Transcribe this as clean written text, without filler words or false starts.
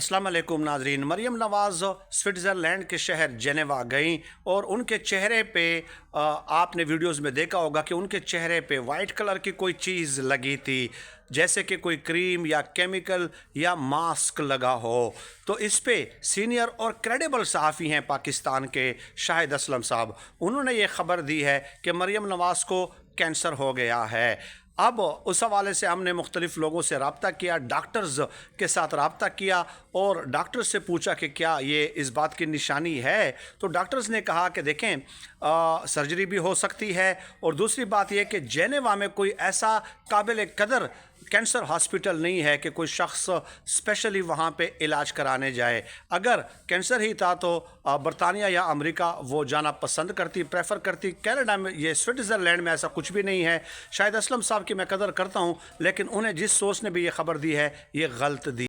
السلام علیکم ناظرین۔ مریم نواز سوئٹزرلینڈ کے شہر جنیوا گئیں اور ان کے چہرے پہ آپ نے ویڈیوز میں دیکھا ہوگا کہ ان کے چہرے پہ وائٹ کلر کی کوئی چیز لگی تھی، جیسے کہ کوئی کریم یا کیمیکل یا ماسک لگا ہو۔ تو اس پہ سینئر اور کریڈیبل صحافی ہیں پاکستان کے شاہد اسلم صاحب، انہوں نے یہ خبر دی ہے کہ مریم نواز کو کینسر ہو گیا ہے۔ اب اس حوالے سے ہم نے مختلف لوگوں سے رابطہ کیا، ڈاکٹرز کے ساتھ رابطہ کیا اور ڈاکٹر سے پوچھا کہ کیا یہ اس بات کی نشانی ہے، تو ڈاکٹرز نے کہا کہ دیکھیں سرجری بھی ہو سکتی ہے، اور دوسری بات یہ کہ جنیوا میں کوئی ایسا قابل قدر کینسر ہاسپٹل نہیں ہے کہ کوئی شخص اسپیشلی وہاں پہ علاج کرانے جائے۔ اگر کینسر ہی تھا تو برطانیہ یا امریکہ وہ جانا پسند کرتی، پریفر کرتی۔ کینیڈا میں، یہ سوئٹزرلینڈ میں ایسا کچھ بھی نہیں ہے۔ شاہد اسلم صاحب کی میں قدر کرتا ہوں، لیکن انہیں جس سورس نے بھی یہ خبر دی ہے یہ غلط دی۔